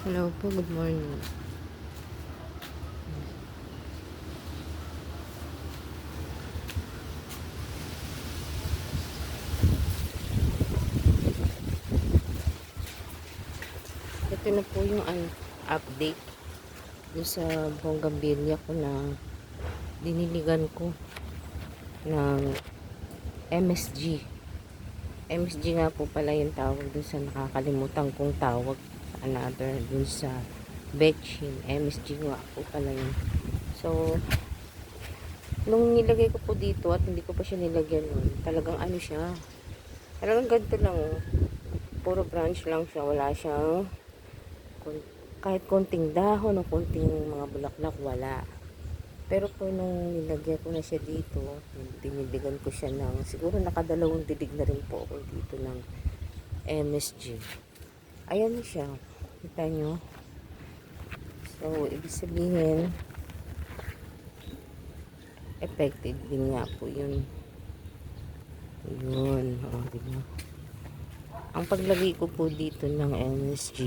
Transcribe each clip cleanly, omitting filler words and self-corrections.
Hello po, good morning. Ito na po yung update dun sa bonggambilya ko na diniligan ko ng MSG. MSG nga po pala yung tawag dun sa nakakalimutan kong tawag sa another dun sa Betchin. MSG nga po pala yun. So, nung nilagay ko po dito at hindi ko pa siya nilagyan nun, talagang ano siya, talagang ganito lang, puro branch lang siya, wala siyang kahit konting dahon o konting mga bulaklak, wala. Pero po nung nilagyan ko na siya dito, dinidigan ko siya ng, siguro nakadalawang didig na rin po ako dito ng MSG. Ayan na siya, kita nyo. So ibig sabihin effective din nga po yun. Yun, diba? Ang paglagay ko po dito ng MSG,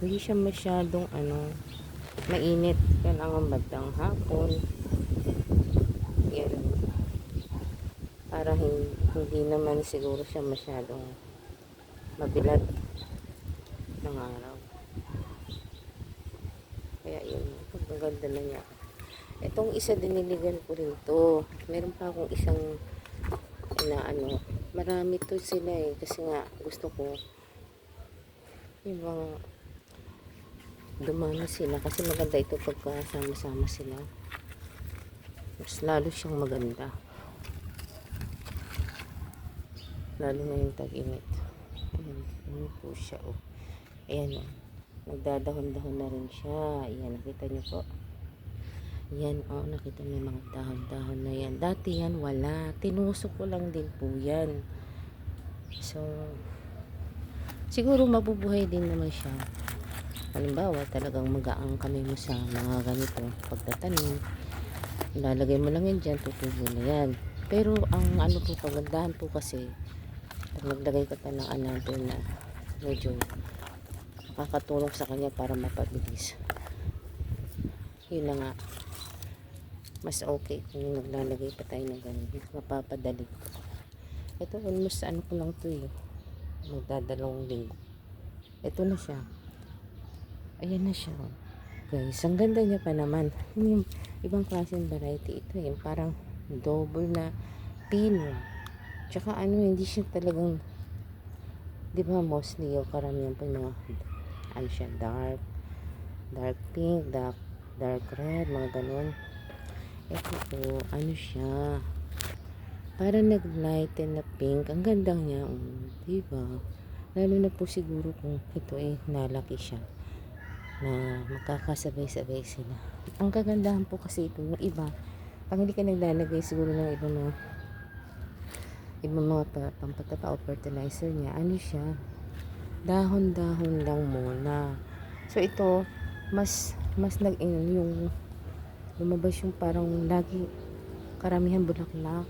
hindi siya masyadong mainit. Yan ang bandang hapon. Yan. Para hindi naman siguro siya masyadong mabilad ng araw. Kaya yun, ang ganda na niya. Itong isa diniligan ko rin to. Meron pa akong isang marami to sila kasi nga gusto ko yung mga dumami sila kasi maganda ito pagka sama-sama sila, mas lalo siyang maganda, lalo na yung tag-init. Ayan po siya ayan nagdadahon-dahon na rin siya. Ayan, nakita niyo po. Yan, nakita niyo mga dahon-dahon na yan. Dati yan wala, tinusok ko lang din po yan. So siguro mabubuhay din naman siya. Halimbawa, talagang magaang kami mo sa mga ganito pagtatanim, ilalagay mo lang yan dyan, tutubo na yan. Pero ang po, pagandahan po kasi pag naglagay ka pa ng another na medyo makakatulong sa kanya para mapabilis, yun na nga, mas okay kung naglalagay pa tayo ng ganun, mapapadali. Ito almost ko lang to magdadalawang linggo. Ito na siya. Ayan na siya guys, ang ganda niya pa naman. Yung ibang klaseng variety ito parang double na pino, tsaka hindi siya talagang, di ba, mostly yung karamihan po yung mga siya, dark pink, dark red, mga ganun. Ito po siya, parang nag-lighten na pink. Ang ganda niya, di ba? Lalo na po siguro kung ito nalaki siya na magkakasabay-sabay sila. Ang kagandahan po kasi ito, yung iba, pag hindi ka naglalagay siguro ng ibang mga pampataba o fertilizer niya, siya, dahon-dahon lang muna. So ito, mas yung lumabas yung parang lagi karamihan bulaklak.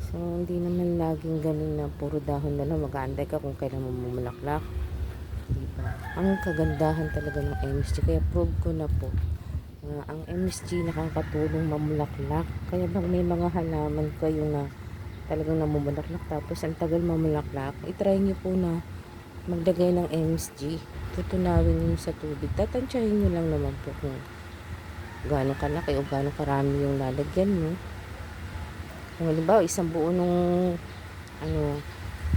So hindi naman laging ganun na puro dahon na lang, mag-aantay ka kung kailan mo bulaklak. Diba? Ang kagandahan talaga ng MSG, kaya prove ko na po ang MSG nakakatulong mamulaklak. Kaya bang may mga halaman kayo na talagang namumulaklak tapos ang tagal mamulaklak, itry nyo po na maglagay ng MSG, tutunawin nyo sa tubig, tatansyahin nyo lang naman po kung gaano kalaki o gaano karami yung lalagyan mo. Kung halimbawa isang buo nung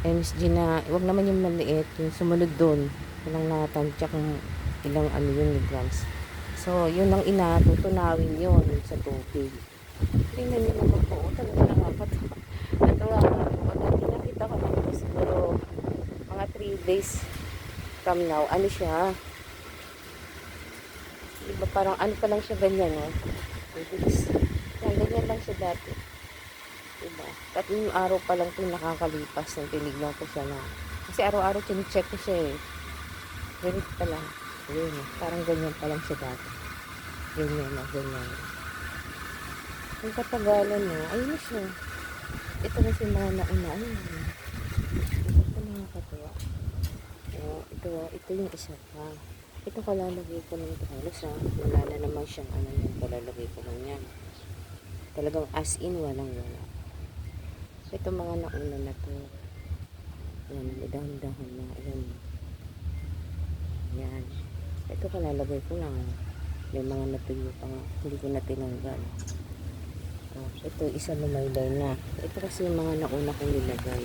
MSG na, wag naman yung maliit, yung sumunod doon, walang natantya kung ilang yung grams. So yun ang tutunawin yun sa tubig. Tingnan nyo naman po, talaga nakakatawa. Natawa ako pag nakita ko na po, siguro mga 3 days from now. Siya, diba, parang pa lang siya ganyan, ganyan lang siya dati, diba? 3 araw pa lang ito nakakalipas nang tinignan ko siya na, kasi araw-araw chine-check ko siya ganito pa lang, yun, parang ganyan pa lang siya dati, ganyan. Ang katagalan niya, ayun na siya. Ito kasi mga nauna, ito nakakatawa. Ito ito yung isa pa. Ito kalalagay ko lang ito. Halos wala na naman siyang ano yan. Kalalagay ko lang yan. Talagang as in walang wala. Ito mga nauna na to. Yan, dahon-dahon na. Ayan. Yan. Ito kalalagay ko lang. May mga natuyo pa nga. Hindi ko na tinanggal. Ito isa lumaylay na. Ito kasi yung mga nauna kong nilagay.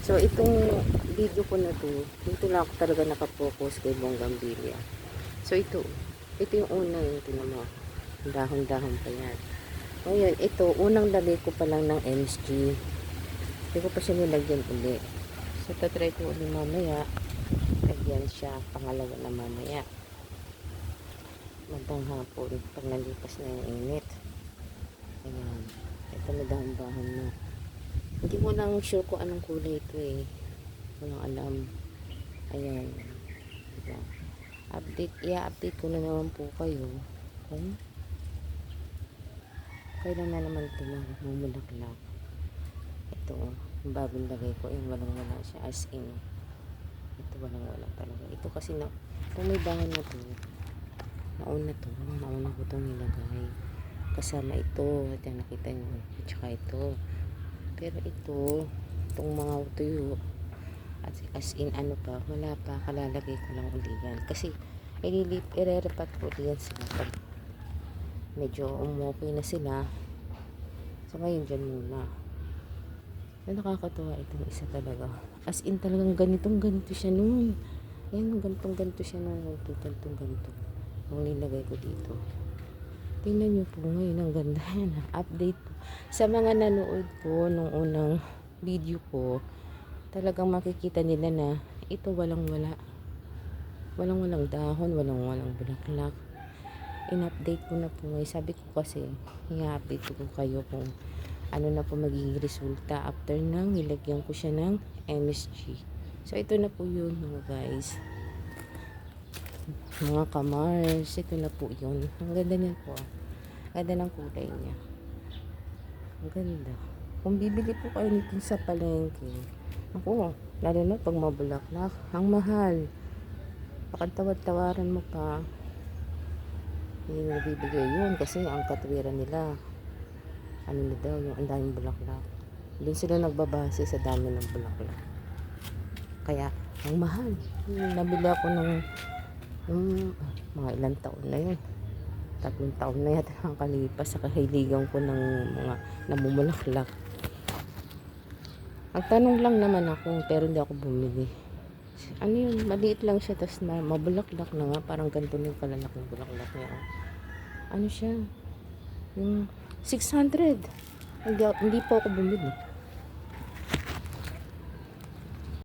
So itong video ko na to, dito lang ako talaga nakapokus kay Bonggambilya. So ito yung unang yung tinamo. Dahon-dahon pa yan. Ngayon, ito, unang lagay ko pa lang ng MSG. Hindi ko pa siya nilagyan uli. So tatry ko ulit mamaya. Lagyan siya, pangalawa na mamaya. Magdang hapon, pag nalipas na yung init. Ayan. Ito na dahan-dahan na. Hindi ko lang sure kung anong kulay ito eh. Walang alam. Ayan. Diba? I-update ko na naman po kayo. Okay? Kailan na naman ito mamulaklak. Ito, yung bagong lagay ko. Yung walang-wala siya. As in. Ito walang-wala talaga. Ito kasi na, kung may dahon na to, nauna ko itong nilagay. Kasama ito. At yan, nakita nyo. At saka ito. Pero itong mga tuyo, at as in ano pa, wala pa, kalalagay ko lang uli yan. Kasi, irerepat ko uli yan sila pag medyo umokay na sila. So, ngayon dyan muna. So, nakakatuwa itong isa talaga. As in talagang ganito siya noon. Yan, ganito siya noon. Ganito. Ang nilagay ko dito. Tingnan nyo po ngayon, ang ganda yan. Update po. Sa mga nanood po nung unang video ko, talagang makikita nila na ito walang-wala. Walang-walang dahon, walang-walang bulaklak. In-update ko na po ngayon. Sabi ko kasi, i-update ko kayo kung ano na po magiging resulta after nang nilagyan ko siya ng MSG. So, ito na po yun mga guys. Mga kamars, ito na po yun. Ang ganda niya po. Ganda ng kulay niya. Ang ganda. Kung bibili po kayo nito sa palengke, ako, lalo na pag mabulaklak, ang mahal. Pakatawad-tawaran mo pa. Hindi na bibigay yun kasi ang katwiran nila, ano na daw, yung ang daming bulaklak. Doon sila nagbabase sa dami ng bulaklak. Kaya, ang mahal. Nabili ako ng mga ilang taon na yun. 3 taon na yata ang kalipas sa kahiligan ko ng mga namumulaklak. Nagtanong lang naman ako, pero hindi ako bumili. Ano yun, maliit lang siya, tapos mabulaklak na nga, parang ganito na yung kalalak ng bulaklak niya. Ano siya? Yung 600. Hindi po ako bumili.